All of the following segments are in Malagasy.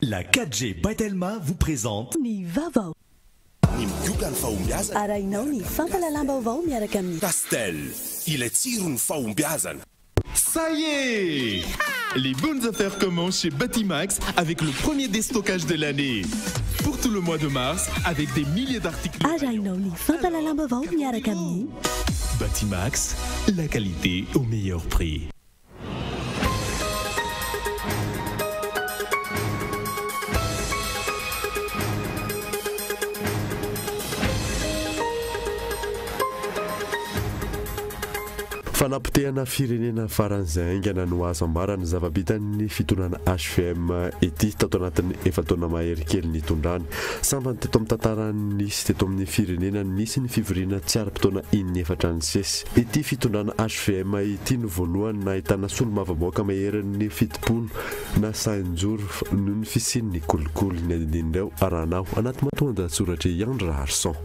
La 4G Batelma vous présente Ni Vavao. Nimpiokany fahombiazana. Arainao ny fampalalam-baovao miaraka amin'ny Castel, il est tirony fahombiazana. Ça y est! Les bonnes affaires commencent chez Batimax avec le premier déstockage de l'année. Pour tout le mois de mars, avec des milliers d'articles. Arainao ny fampalalam-baovao miaraka amin'ny Batimax, la qualité au meilleur prix. Fanapotehana firenena faran'izay aingana no azo ambarany zava-bitan'ny fitonana HVM ety tato anatin'ny efataona mahery kely nitondrany. Sambany teto amin'ny tantarany nisy teto amin'ny firenena nisy ny fivoriana tsy ara-potoana inefatra ny sesy. Ety fitondrana HVM ety no voalohany nahitana solo-mavamoaka maherin'ny fitopolo na sainjoro noho ny fisian'ny kolikoly ny adinindreo aranao anaty matonda tsoratra Yandra Harson.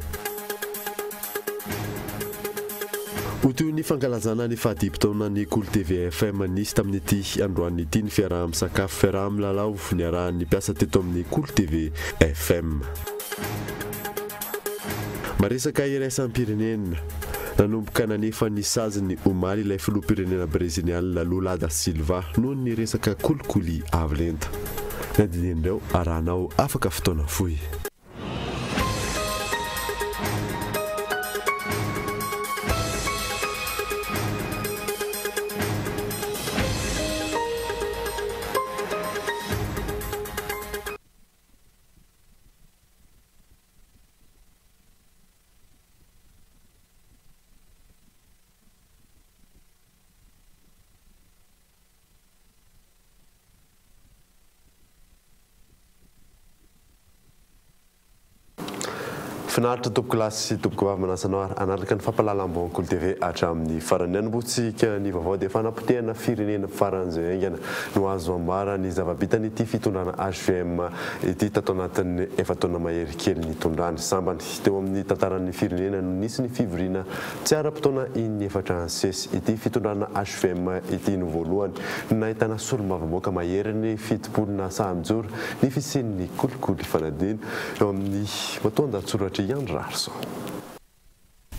Toy ny fankalazana ny fahadipitaona ny Cool TV FM nisy tamin'ity androany ity ny fiaraha-misakafo fiaraha-milalao niarahan'ny mpiasa teto amin'ny Cool TV FM. Maresaka iraisam-pirenena nanomboka nanefa ny saziny omaly ilay filoha-pirenena breziliana Lula da Silva noho ny resaka kolikoly avolenta. Nadinindreo aranao afaka fotoana fohy. Finaritra tompoko lasy sy tompoko vavy manasanao anaraka ny fampalalam-baovao Cool TV hatramin'ny farany anombotsika ny vaovao dia fanapotehana firenena faran'izay aingana no azo ambara ny zava-bitany ity fitondrana HVM ity tato anatin'ny efataona mahery kely nitondrany. Sambany teo amin'ny tantaran'ny firenena no nisy ny fivoriana tsy ara-potoana inefatra ny sesy. Ity fitondrana HVM ity no voalohany nahitana solo-mavamoaka mahery ny fitopolo na sainjoro ny fisian'ny kolikoly fanadina eo amin'ny matonda tsoratra Yandra Harson.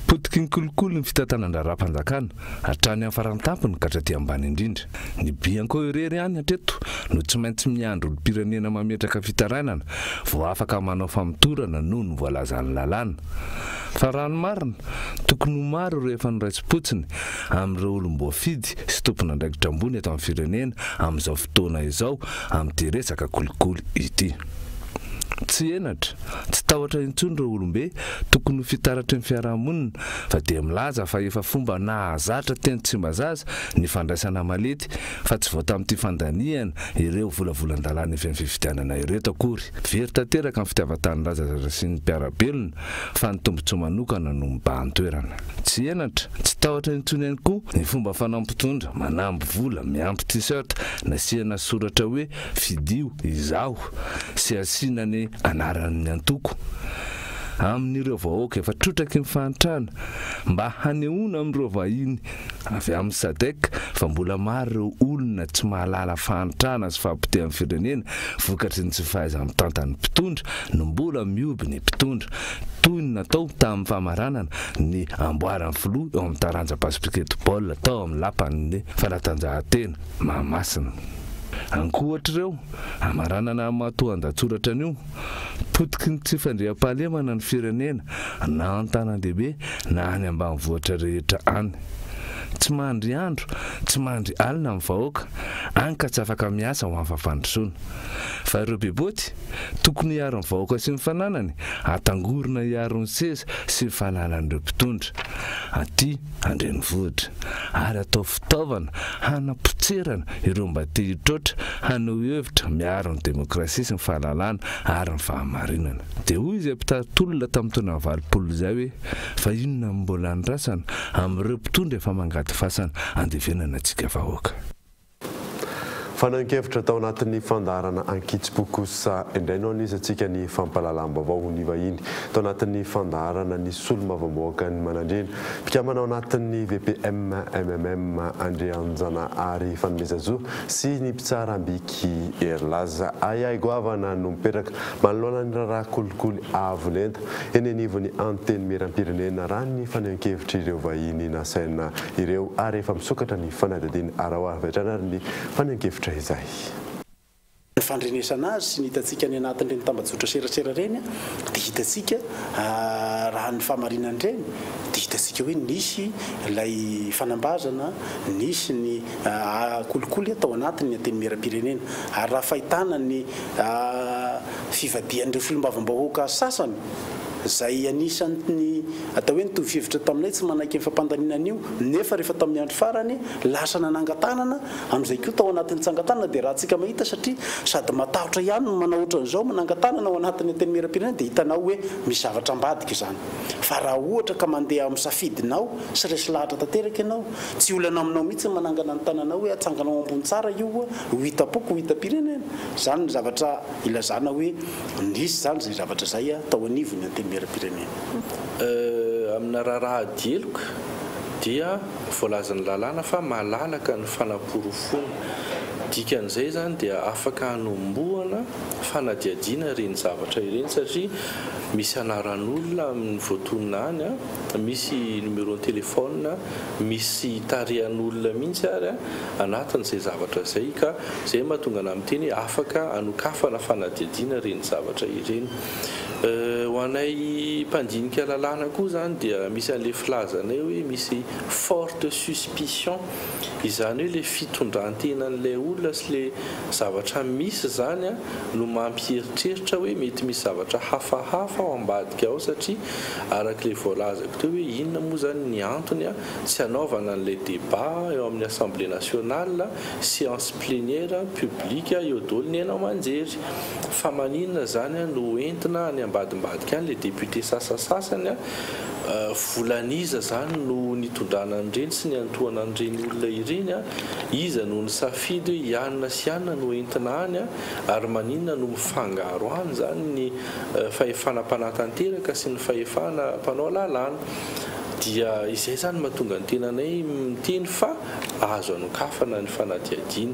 Potiky ny kolikoly ny fitantanan-dra-panjakana hatrany amin'ny farantampony ka hatraty ambany indrindra. Ny bianko irery ihany hatreto no tsy maintsy miandro olo-pirenena mametraka fitarainana vao afaka manao famitorana noho ny voalazan'ny lalàna. Fa raha ny marina tokony ho maro rehefa noraisi-potsiny amin'ireo olom-boafidy sy tompon'andraikitra ambony eto amin'ny firenena amin'izao fotoana izao amin'ity resaka kolikoly ity. Tsy enatra, tsy tahotra intsony ireo olombe tokony fitaratry ny fiarahamonina fa dia milaza fa efa fomba nahazatra teny tsy mbazaza ny fandraisana malety fa tsy voata amin'ity fandaniana ireo volavolan-dalàna efa fifidianana ireto akory. Very tanteraka amin'ny fitiavan-tany lazazara sy ny mpiarabelona fa ny tombotsoa manokana no mibahan-toerana. Tsy enatra, tsy tahotra intsony ihany koa ny fomba fanampitondra manamby vola miampy t-shirt nasiana soratra hoe fidio izaho sy asiana ny anaran'ny antoko amin'ireo vahoaka efa trotraky ny fahantrana mba hanehoana amin'ireo vahiny avy amin'ny sadek fa mbola maro ireo olona tsy mahalala fahantrana sy fahapotehan'ny firenena vokatry ny tsy fahaiza mitantany mpitondra no mbola mioby ny mpitondra toy ny natao tamin'ny famaranana ny amboaran'ny filoha eo amin'ny taranja basketball tao amin'ny lapan'ny fanatanjahantena Mahamasina. Ankoatr'ireo amaranana matoan-datsoratra an'io potiky ny tsy fandriam-pahalemana ny firenena na an-tanan-dehibe na any ambanivohitra rehetra any. Tsy mandry andro, tsy mandry alina amin'ny vahoaka any ka tsy afaka miasa ho amin'ny fafandrosoana. Fa ireo beboty tokony hiaro ny vahoaka sy ny fananany atangorona hiaro ny seza sy ny fahalalan'ireo mpitondra aty andrenivohitra ary atao fitaovana hanapotserana ireo mba te hitrotra haneho hevitra miaro ny demokrasia sy ny fahalalana ary ny fahamarinana. Dia hoy izay mpitaratolona tamin'ny taona 80 izay hoe fa inona mbola andrasana amin'ireo mpitondra efa mangady fasana andevenana antsika vahoaka. Fanankevitra tao anatin'ny fandarana Ankitsipokosy indrainao izy atsika ny fampahalalam-baovao ny vahiny tao anatin'ny fandarana ny solomavamoaka ny manandrina mpikamana ao anatin'ny VPM MMM Andrianjanahary Fanomezanjoro sy ny mpitsaram-biky Erlaza goavana no mipetraka manoloana ny raharaha kolikoly avo lenta eny anivon'ny anteny miram-pirenena raha ny fanankevitra ireo vahiny nasaina ireo ary efa misokatra ny fanadadiany arahoara vetrana ny fanankevitra izay. Ny fandrenesana azy sy ny hitatsika ny anatin'ireny tambajotra serasera reny dia hitatsika raha ny famarinany reny dia hitatsika hoe nisy ilay fanambazana nisy ny kolikoly atao anatin'ny anteny miram-pirenena ary raha fahitana ny fivadian'ireo filombavam-bahoaka sasany zay anisany atao hoe nitovy hevitra taminay tsy manaiky ny fampandaninana io nefa rehefa tamin'ny andro farany lasa nanangatanana amin'izay koa tao anatin'ny tsangatanana dia raha tsika mahita satria sady matahotra ihany no manao ohatran'izao manangatanana ao anatin'ny anteny miram-pirenena dia hitanao hoe misy zavatra ambadika izany fa raha ohatra ka mandeha amin'ny safidinao sy resy lahatra tanteraka ianao tsy olana aminao mihitsy manangana ny tananao hoe atsanganao ambony tsara io ho hitapoko ho hitam-pirenena zany ny zavatra ilazana hoe nisy zany zay zavatra zay tao anivony anteny miram-pirenena. Amina raharaha dieloka dia voalazan'ny lalàna fa malalaka ny fanaporofona dikan'izay zany dia afaka hanomboana fanadiadiana ireny zavatra ireny satria misy anaran'olona amin'ny voatonina any misy numéro téléphone misy tarehan'olona mihitsy ary anatin'izay zavatra zay ka zay mahatonga ana amin'ny teny afaka hanokafana fanadiadiana ireny zavatra ireny. Ho anay mpandinika lalàna koa zany dia misy an'ilay filazanay hoe misy forte suspicion izany hoe le fitondrantenan'ilay olona sy le zavatra misy zany no mampieritreritra hoe mety misy zavatra hafahafa ao ambadika ao satria arak'ilay voalazako teo hoe inona moa zany ny antony tsy hanaovana an'ilay débat eo amin'ny Assemblée nationale séance plénière publique eo daholo ny hainao manjery fa maninona zany no entina any ambadimbadika any le député sasasasany volaniza zany no nitondrana an'ireny sy ny antohana an'ireny olona ireny iza no ny safidy hoe ianona sy ianona no entina any ary maninona no mifangaro any zany ny fahefana mpanatanteraka sy ny fahefana mpanao lalàna dia izay zany mahatonga ny tenanay miteny fa azo anokafana ny fanadiadiana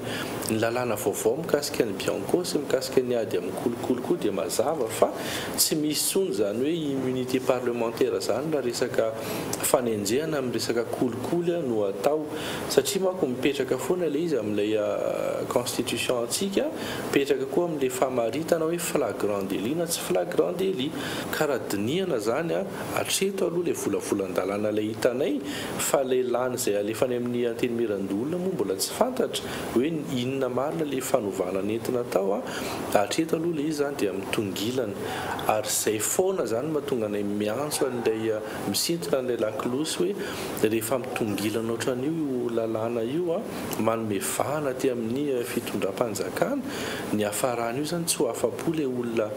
ny lalàna vaovao mikasika ny bianco sy mikasika ny ady amin'ny kolikoly koa dia mazava fa tsy misy tsony zany hoe immunité parlementaire zany raha resaka fanenjehana amin'ny resaka kolikoly no atao satria manko mipetraka foana ilay izy amin'ilay constitution antsika mipetraka koa amin'ilay famaritana hoe flagrant délit na tsy flagrant délit ka raha diniana zany atreto aloha le volavolan-dalàna lay hitanay fa lay lany zay alefany amin'ny anteny mirandolona moa mbola tsy fantatra hoe inona marina le fanovana nentina tao atreto aloha le izy zany dia mitongilana ary zay foana zany mahatonga anay miantso an'ilay misintona an'ilay lakolosy hoe rehefa mitongilana ohatran'io lalàna io manome vahana ty amin'ny fitondram-panjakana ny hafaran'io zany tsy ho afa-po le olona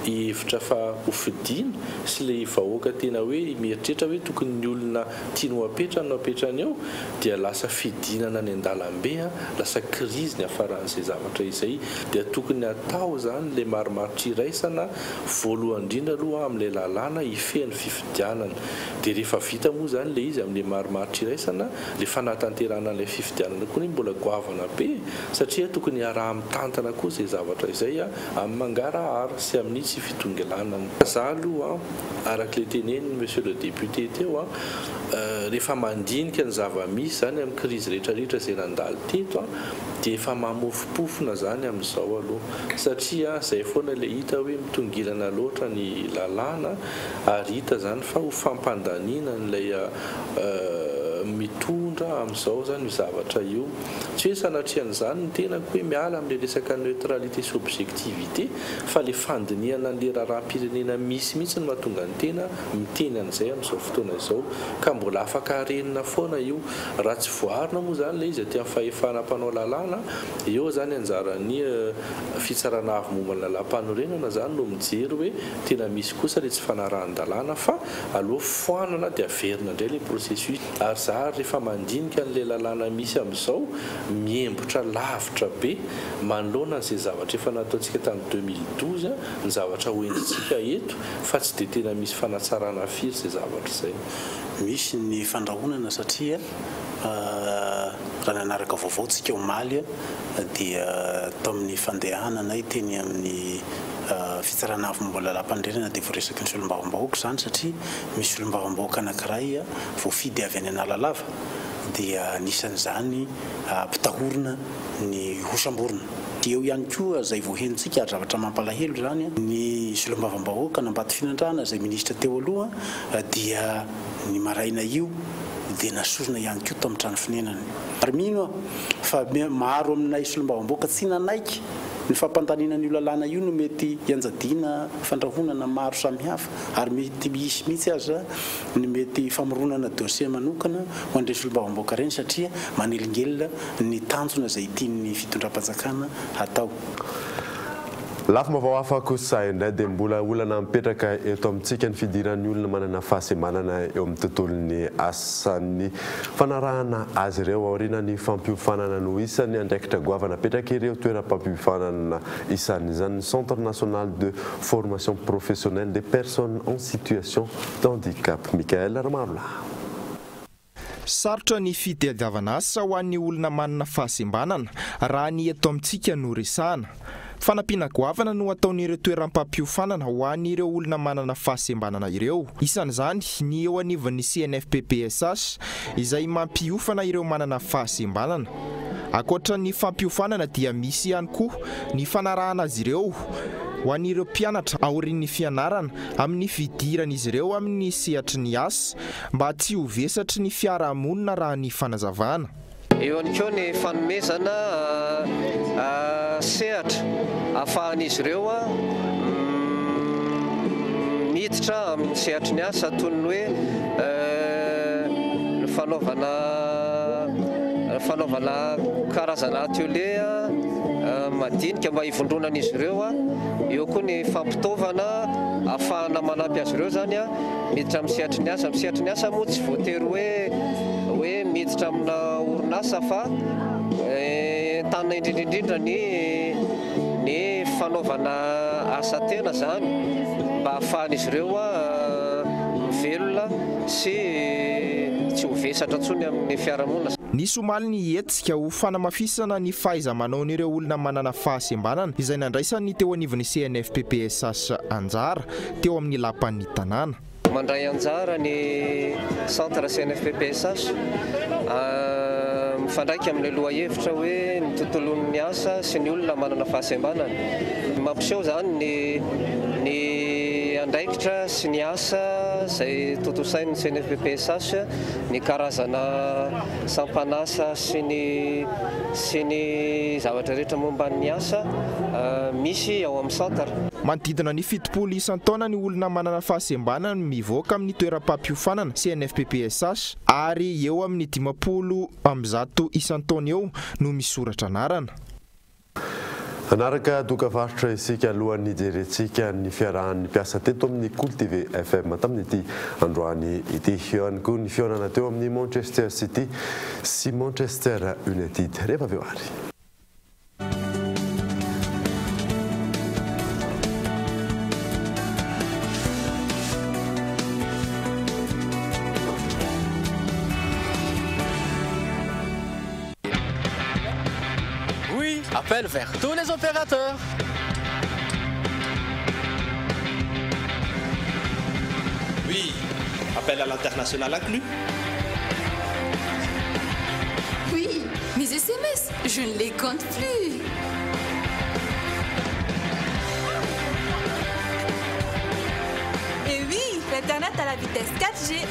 hevitra fa hofidiana sy le vahoaka tena hoe mieritreritra hoe tokony ny olona tiano apetrany no apetrany ao dia lasa fidinana ny an-dalambe lasa krizy ny hafaran'izay zavatra izay dia tokony atao zany le marimaritra iraisana voalohany indrindra aloha amin'ilay lalàna hifehan'ny fifidianana dia rehefa vita moa zany le izy amin'ilay marimaritra iraisana le fanatanterana an'ilay fifidianana koa ny mbola goavana be satria tokony araha mitantana koa izay zavatra izay amin'ny mangarahara sy amin'ny tsy fitongelana za aloha arak'ilay teneny monsieur le député teo rehefa mandinika ny zava-misy zany amin'ny krizy rehetrarehetra izay nandalo teto dia efa mamofopofona zany amin'izao aloha satria zay foana le hita hoe mitongilana loatra ny lalàna ary hita zany fa ho fampandaniana n'ilay mitondra amin'izao zany io zavatra io tsy hoe sanatrian'izany ny tenako hoe miala amin'ilay resaka neutralité sy objectivité fa le fandiniana n'le raharam-pirenena misy mihitsy ny mahatonga ny tena miteny an'izay amin'izao fotoana izao ka mbola afaka harenina foana io raha tsy voarina moa zany le izy aty amin'ny fahefana mpanao lalàna eo zany anjarany fitsarana avy mombana lam-panorenana zany no mijery hoe tena misy kosa le tsy fanarahan-dalàna fa aloha foanana dia averina indray le processus ary za rehefa mandinika n'le lalàna misy amin'izao miembotra lavitra be manoloana n'izay zavatra efa nataontsika tamin'ny 2012 ny zavatra hoentintsika eto fa tsy dia tena misy fanatsarana firy izay zavatra izay. Misy ny fandrahonana satria raha nanaraka vaovaotsika omaly dia tao amin'ny fandehanana teny amin'ny fitsarana avy mbola lampandrenana dia voaresaka ny solombavam-bahoaka izany satria misy solombavam-bahoaka anankiray voafidy avy any Analalava dia anisan'izany mpitahorina ny hosamborona. Eo ihany koa izay voahenontsika ary zavatra mampalahelo izany ny solombavam-bahoaka nambato finandrana izay minisitra teo aloha dia ny maraina io dia nasorona ihany koa tao amin'ny trano finenany. Ary mino fa maro aminay solombavam-bahoaka tsy nanaiky ny fampandaniana io lalàna io no mety hianjadiana fandrahonana maro samihafa ary mety misy mihitsy aza ny mety famoronana dossier manokana ho an'ireo solombavam-bahoaka ireny satria manelingelina ny tanjona izay tian'ny fitondram-panjakana atao. Lafy mavao hafa kosa indray dia mbola olana mipetraka eto amintsika ny fidiran'ny olona manana fahasembanana eo amin'ny tontolon'ny asan'ny fanarahana azy ireo aorianany fampiofanana no isan'ny andraikitra goavana petraka ireo toeram-pampiofanana isan'izany Centre national de formation professionnelle des personnes en situation de handicap. Michael Ramarla. Sarotra ny fitadiavana asa ho an'ny olona manana fahasembanana raha ny eto amintsika no resahana. Fanampiana goavana no ataon'ireo toeram-pampiofanana ho an'ireo olona manana fahasembanana ireo. Isan'izany ny eo anivon'ny CNFPPSH izay mampiofana ireo manana fahasembanana. Ankoatra ny fampiofanana dia misy ihany koa ny fanarahana azy ireo ho an'ireo mpianatra aorian'ny fianarana amin'ny fidiran'izy ireo amin'ny sehatry ny asa mba tsy ho vesatry ny fiarahamonina raha ny fanazavana. Eo ihany koa ny fanomezana sehatra ahafahan'izy ireo miditra amin'ny sehatry ny asa toy ny hoe ny fanaovana karazana atelier madinika mba hivondronan'izy ireo eo koa ny fampitaovana ahafahana manampy azy ireo zany miditra amin'ny sehatry ny asa. Amin'ny sehatry ny asa moa tsy voatery hoe miditra amina orinasa fa tanana indrindrindrindra ny fanaovana asa tena zany mba ahafahan'izy ireo mivelona sy tsy ho vesatra ntsony amin'ny fiarahamonina. Ny somaly ny hetsika ho fanamafisana ny fahaiza-manaon'ireo olona manana fahasembanana izay nandraisany teo anivon'ny CNFPPSH anjara teo amin'ny lapan'ny tanàna. Mandray anjara ny centre CNFPPSH mifandraika amin'ny lohahevitra hoe ny tontolon'ny asa sy ny olona manana fahasembanana. Mampiseho zany ny andraikitra sy ny asa izay totosain'ny CNFPPSH, ny karazana sampanasa sy ny zavatra rehetra momba ny asa misy ao amin'ny centre. Manodidina ny 7 isan-taona ny olona manana fahasembanana mivoaka amin'ny toeram-pampiofanana CNFPPSH ary eo amin'ny 50 isan-taona eo no misoratra anarana. Anaraka dokavarotra isika alohan'ny jerentsika ny fiarahan'ny mpiasa teto amin'ny Cool TV FM tamin'ity androany ity. Ihany koa ny fiorana teo amin'ny Manchester City sy Manchester United. Rehefa avy eo ary. Appel vers tous les opérateurs. Oui, appel à l'international inclus. Oui, mes SMS, je ne les compte plus. Et oui, l'Internet à la vitesse 4G.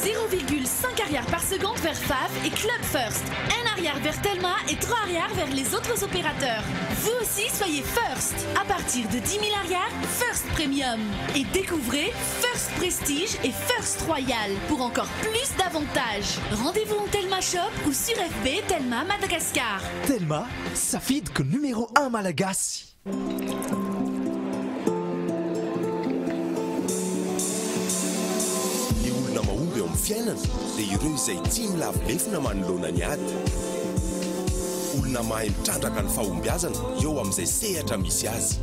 0,5 arrière par seconde vers Faf et Club First. 1 arrière vers Telma et 3 arrière vers les autres opérateurs. Vous aussi, soyez First. À partir de 10 000 arrières, First Premium. Et découvrez First Prestige et First Royal pour encore plus d'avantages. Rendez-vous en Telma Shop ou sur FB Telma Madagascar. Telma, ça feed que numéro 1 Malagasy. fiainana dia ireo izay tsy milavolefona manoloana ny ady olona mahay mitrandraka ny fahombiazana eo amin'izay sehatra misy azy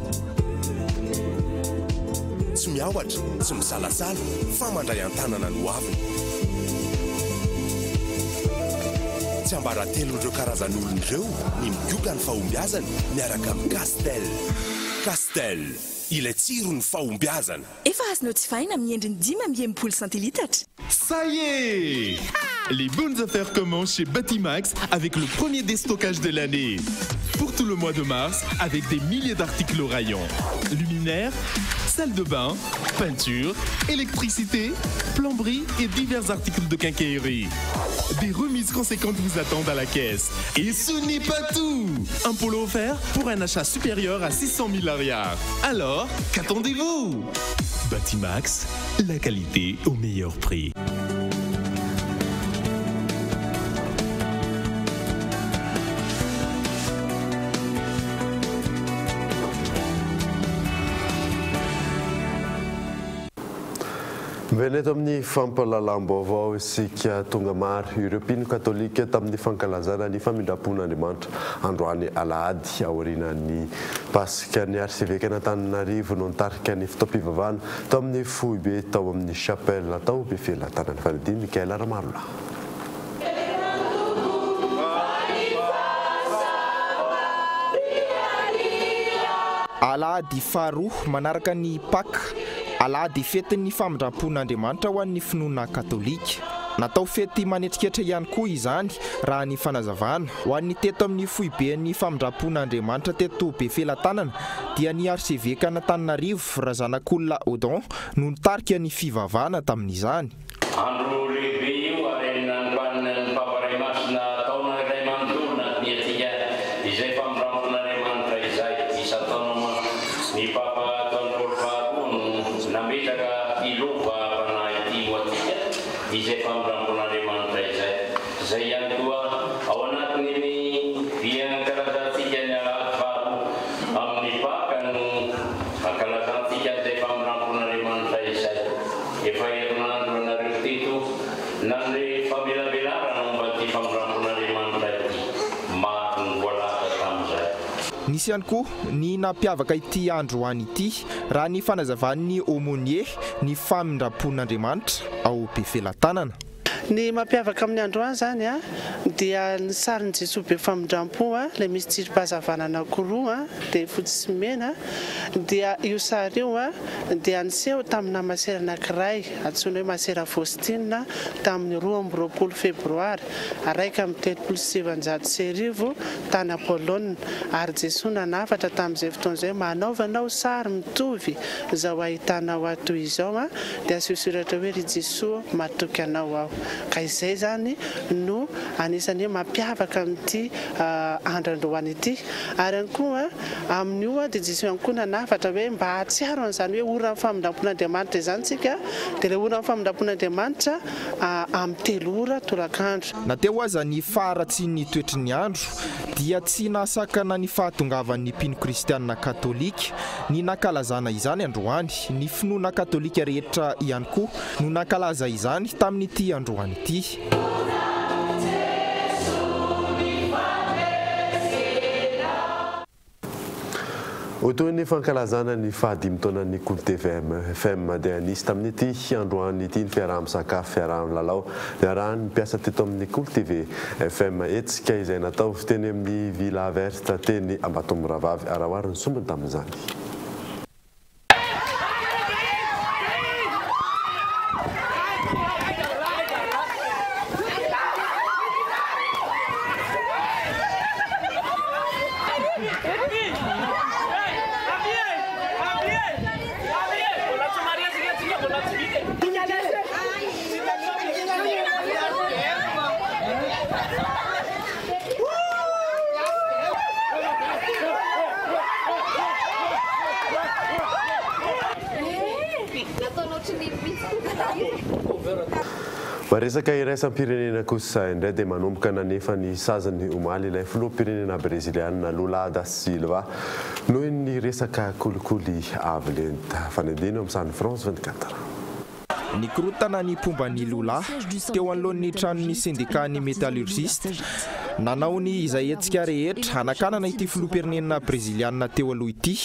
tsy miaohatra tsy misalasala fa mandray an-tanana no aviny tsy ambaratelon'ireo karazan'olon'ireo ny migioka ny fahombiazana miaraka amin'ny Castel. Castel, ilay tsiro ny fahombiazana. Efa azonao jifaina amin'ny endriny 5 centilitatra. Ça y est! Les bonnes affaires commencent chez Batimax avec le premier déstockage de l'année. Pour tout le mois de mars, avec des milliers d'articles au rayon. Luminaires, salle de bain, peinture, électricité, plomberie et divers articles de quincaillerie. Des remises conséquentes vous attendent à la caisse. Et ce n'est pas tout! Un polo offert pour un achat supérieur à 600 000 ariars. Alors, qu'attendez-vous? Batimax, la qualité au meilleur prix. Veneto amin'ny fampalalam-baovao isika tonga maro ireo mpino katolika tamin'ny fankalazana ny famindram-pon'Andriamanitra androany alahady aorianan'ny pasika ny archevêque n'Antananarivo no nitarika ny fitaom-pivavahana tao amin'ny foibe tao amin'ny chapelle tao be felan-tanany fanidiny Mikael Aramarola. Alahady faharoa manaraka ny Pâques. Alahady fetin'ny famindram-pon'Andriamanitra ho an'ny finoana katolika. Natao fety manetriketra ihany koa izany raha ny fanazavana ho an'ny teto amin'ny foiben'ny famindram-pon'Andriamanitra teto be felan-tanana dia ny archevêque n'Antananarivo Razanak'olona Odon no nitarika ny fivavahana tamin'izany. Andro lehibe io arenan'ny mpamparay masina taona iray manontolona ny atsika izay famindram-pon'Andriamanitra izay isan-taona ny papa nametraka ilova pana ity moatika izay famindram-pon'Andriamanitra izay. Zay ihany koa ao anatin'ny fiankalazantsika ny alahady faharoa amin'ny Pâques no ankalazantsika izay famindram-pon'Andriamanitra izay. Efa herinandro nareo teto nandre famelabelarana momba ty famindram-pon'Andriamanitra ity. Maro ny voalasa tamin'izay. Nisy ihany koa ny nampiavaka ity andro any ity raha ny fanazavan'ny aumônier ny famindram-pon'Andriamanitra ao be felan-tanana. Ny mampiavaka amin'ny andro any zany dia ny sarin'i Jesoa be famindram-po ilay misy tsiri-pahazavana anankiroa dia fotsy sy mena dia io sary io dia niseho tamin'ny namasera anankiray antsoina hoe Masera Faustina tamin'ny 12 febroary araiky amin'ny 790 tany Apolôna ary Jesoa nanafatra tamin'izay fotoan'izay manaovanao sary mitovy izao ahitanao ato izao dia asehosoratra hoe ry Jesoa matoky anao aho. Ka izay zany no anisan'ny mampiavaka amin'ity andro-androany ity. Ary ihany koa amin'io dia Jesoa ihany koa nanafatra hoe mba hatsiaro an'izany hoe ora amin'ny famindram-pon'Andriamanitra izany tsika dia ilay ora amin'ny famindram-pon'Andriamanitra amin'ny 3 ora tolakandro. Na teo aza ny faharatsian'ny toetry ny andro dia tsy nasakana ny fahatongavan'ny mpino kristianina katolika ny nakalazana izany androany. Ny finoana katolika rehetra ihany koa no nakalaza izany tamin'ity androany ity. Otoy ny fankalazana ny fahadimy taonan'ny Kolte FM dia nisy tamin'ity androany ity ny fiaraha-misakafo fiaraha-milalao niarahany mpiasa teto amin'ny Kolte FM etsika izay natao teny amin'ny Villa Verte teny Ambatomboravavy arahoary ny sombony tamin'izany. Resaka iraisam-pirenena kosa indray dia manomboka nanefa ny sazany omaly ilay filoham-pirenena breziliana Lula da Silva noho ny resaka kolikoly avo lenta. Fanedino amin'ny San France 24. nikorotana ny pomban'ny lolahy teo anolohan'ny tranon'ny syndicat-ny métallurgiste nanao ny izay hetsika rehetra hanakanana ity filoham-pirenena breziliana teo aloha ity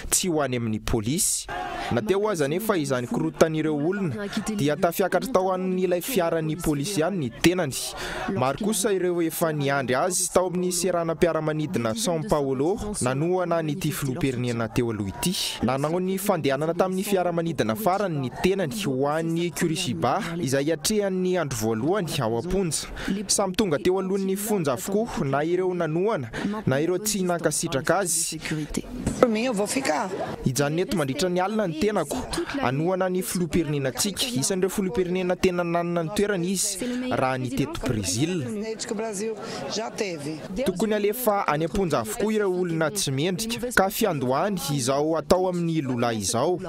tsy ho any amin'ny polisy nateo aza nefa izany korotan'ireo olona dia tafiakatra tao amin'ny ilay fiaran'ny polisy ihany ny tenany maro kosa ireo efa niandry azy tao amin'ny seranam-piaramanidina São Paulo nanohana nyity filoham-pirenena teo aloha ity nanao ny fandehanana tamin'ny fiaramanidina farany ny tenany ho an'ny Curitiba izay atrehan'ny andro voalohany ao am-ponja samy tonga teo alohan'ny fonja avokoa na ireo nanohana na ireo tsy nankasitraka azy ijany eto mandritra ny alina ny tenako anohana ny filoham-pirenenantsika isan'ireo filoham-pirenena tena nanana ny toerana izy raha ny teto Brésil tokony alefa any am-ponja avokoa ireo olona tsy mendrika ka fiandohany izao atao amin'ny lolahy izao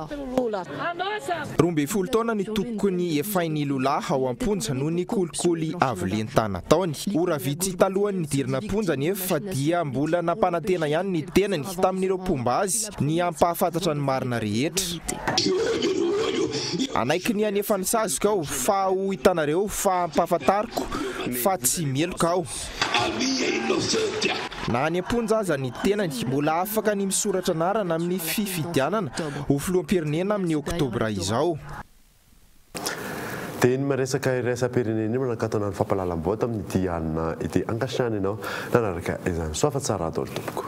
12 taona ny tokony efain'ny lolahy ao am-ponja noho ny kolikoly avy lentana taony ora vitsy talohan'ny nidirina ponja nefa dia mbola nampanantena ihany ny tenany tamin'ireo pomba azy ny ampahafantatra ny marina rehetra anaiky ny anefa ny sazoko ao fa ho hitanareo fa ampahafantariko fa tsy meloka ao na any am-ponja aza ny tenany mbola afaka ny misoratra anarana amin'ny fifidianana ho filoham-pirenena amin'ny oktobra izao dia iny maresaka iraisam-pirenena iny manakatona ny fampalalam-boata amin'ity anina ity ankasiany ianao nanaraka izany soafa tsara daholo tompoko.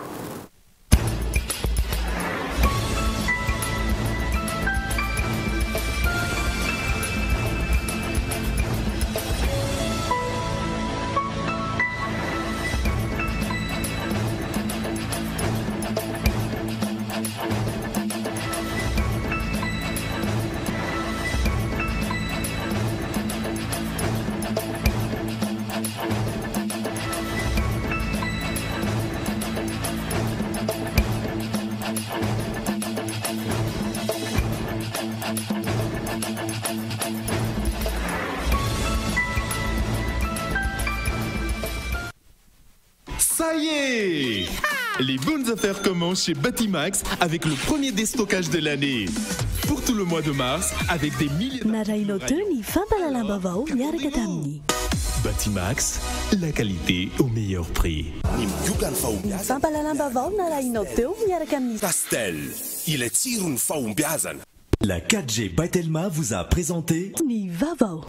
Ça y est! Les bonnes affaires commencent chez Batimax avec le premier déstockage de l'année. Pour tout le mois de mars, avec des milliers Batimax, la qualité au meilleur prix. Castel, il est tiré une faumbiazan. La 4G by Telma vous a présenté Ni Vavao.